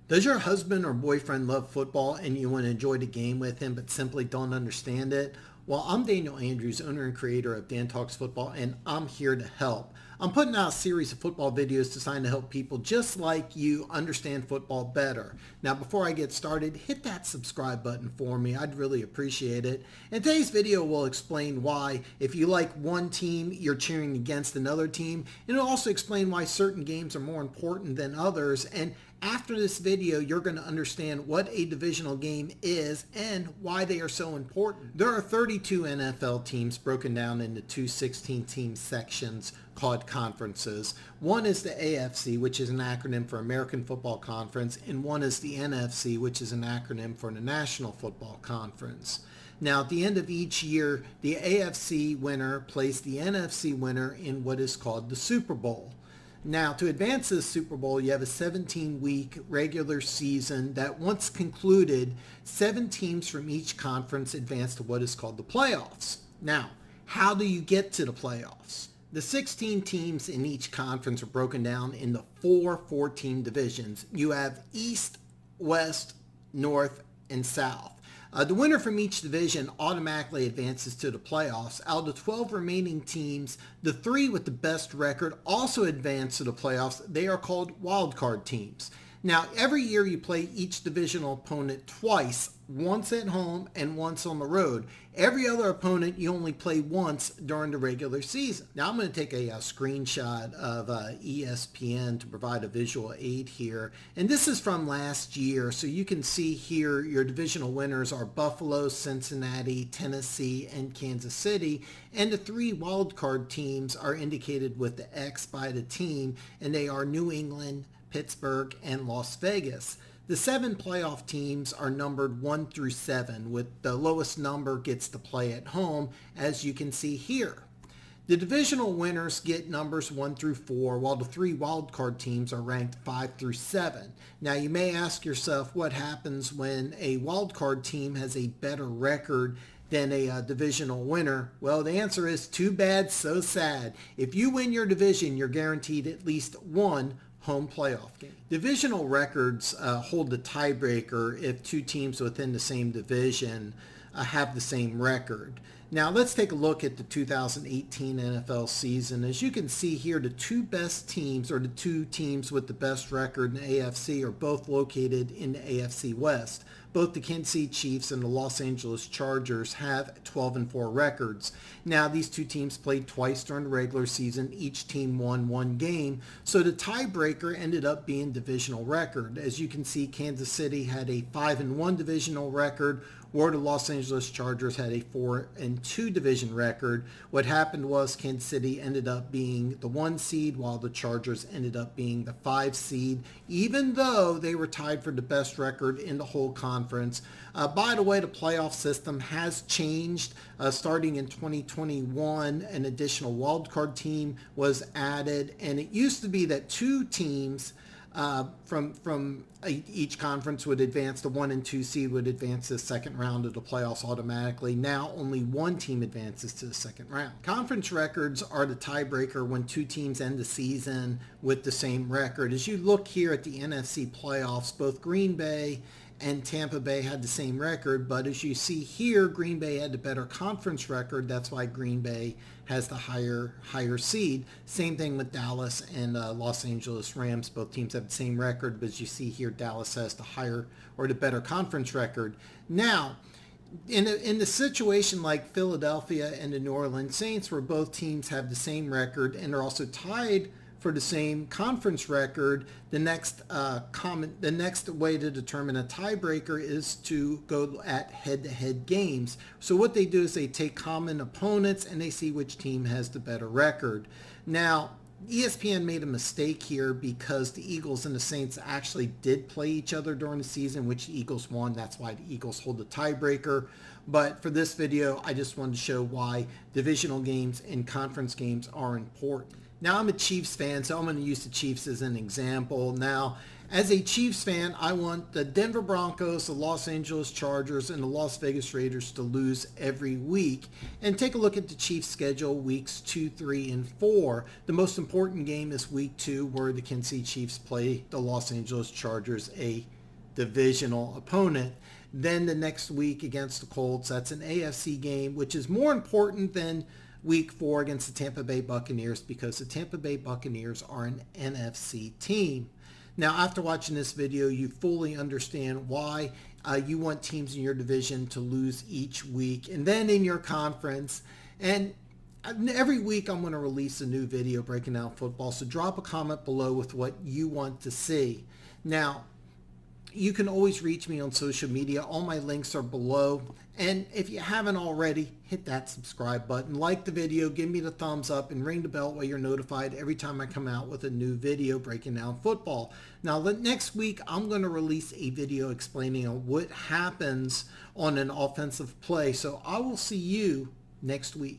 Does your husband or boyfriend love football and you want to enjoy the game with him but simply don't understand it? Well, I'm Daniel Andrews, owner and creator of Dan Talks Football, and I'm here to help. I'm putting out a series of football videos designed to help people just like you understand football better. Now, before I get started, hit that subscribe button for me. I'd really appreciate it. And today's video will explain why, if you like one team, you're cheering against another team. And it'll also explain why certain games are more important than others. And after this video, you're going to understand what a divisional game is and why they are so important. There are 32 NFL teams broken down into two 16-team sections called conferences. One is the AFC, which is an acronym for American Football Conference, and one is the NFC, which is an acronym for the National Football Conference. Now, at the end of each year, the AFC winner plays the NFC winner in what is called the Super Bowl. Now, to advance to the Super Bowl, you have a 17-week regular season that once concluded, 7 teams from each conference advance to what is called the playoffs. Now, how do you get to the playoffs? The 16 teams in each conference are broken down into 4 14 divisions. You have East, West, North, and South. The winner from each division automatically advances to the playoffs. Out of the 12 remaining teams, the 3 with the best record also advance to the playoffs. They are called wildcard teams. Now, every year you play each divisional opponent twice, once at home and once on the road. Every other opponent you only play once during the regular season. Now, I'm going to take a screenshot of ESPN to provide a visual aid here. And this is from last year. So you can see here your divisional winners are Buffalo, Cincinnati, Tennessee, and Kansas City. And the 3 wildcard teams are indicated with the X by the team, and they are New England, Pittsburgh, and Las Vegas. The 7 playoff teams are numbered 1 through 7, with the lowest number gets to play at home, as you can see here. The divisional winners get numbers 1 through 4, while the 3 wildcard teams are ranked 5 through 7. Now, you may ask yourself what happens when a wildcard team has a better record than a divisional winner. Well, the answer is too bad, so sad. If you win your division, you're guaranteed at least one home playoff game. Divisional records hold the tiebreaker if 2 teams within the same division have the same record. Now, let's take a look at the 2018 NFL season. As you can see here, the 2 best teams, or the 2 teams with the best record in the AFC, are both located in the AFC West. Both the Kansas City Chiefs and the Los Angeles Chargers have 12-4 records. Now, these 2 teams played twice during the regular season. Each team won 1 game. So the tiebreaker ended up being divisional record. As you can see, Kansas City had a 5-1 divisional record, where the Los Angeles Chargers had a 4-2 division record. What happened was Kansas City ended up being the 1 seed, while the Chargers ended up being the 5 seed, even though they were tied for the best record in the whole conference. By the way, the playoff system has changed. Starting in 2021, an additional wildcard team was added, and it used to be that 2 teams from each conference would advance. The 1 and 2 seed would advance to the second round of the playoffs automatically. Now only 1 team advances to the second round. Conference records are the tiebreaker when 2 teams end the season with the same record. As you look here at the NFC playoffs, both Green Bay and Tampa Bay had the same record, but as you see here, Green Bay had the better conference record. That's why Green Bay has the higher seed. Same thing with Dallas and Los Angeles Rams. Both teams have the same record, but as you see here, Dallas has the higher or the better conference record. Now, in the situation like Philadelphia and the New Orleans Saints, where both teams have the same record and are also tied for the same conference record, the next way to determine a tiebreaker is to go at head-to-head games. So what they do is they take common opponents and they see which team has the better record. Now, ESPN made a mistake here because the Eagles and the Saints actually did play each other during the season, which the Eagles won. That's why the Eagles hold the tiebreaker. But for this video, I just wanted to show why divisional games and conference games are important. Now, I'm a Chiefs fan, so I'm going to use the Chiefs as an example. Now, as a Chiefs fan, I want the Denver Broncos, the Los Angeles Chargers, and the Las Vegas Raiders to lose every week. And take a look at the Chiefs' schedule, weeks 2, 3, and 4. The most important game is week 2, where the Kansas City Chiefs play the Los Angeles Chargers, a divisional opponent. Then the next week against the Colts, that's an AFC game, which is more important than week 4 against the Tampa Bay Buccaneers because the Tampa Bay Buccaneers are an NFC team. Now, after watching this video, you fully understand why you want teams in your division to lose each week and then in your conference. And every week I'm going to release a new video breaking down football, so drop a comment below with what you want to see. Now, you can always reach me on social media. All my links are below. And if you haven't already, hit that subscribe button, like the video, give me the thumbs up, and ring the bell while you're notified every time I come out with a new video breaking down football. Now, next week, I'm going to release a video explaining what happens on an offensive play. So I will see you next week.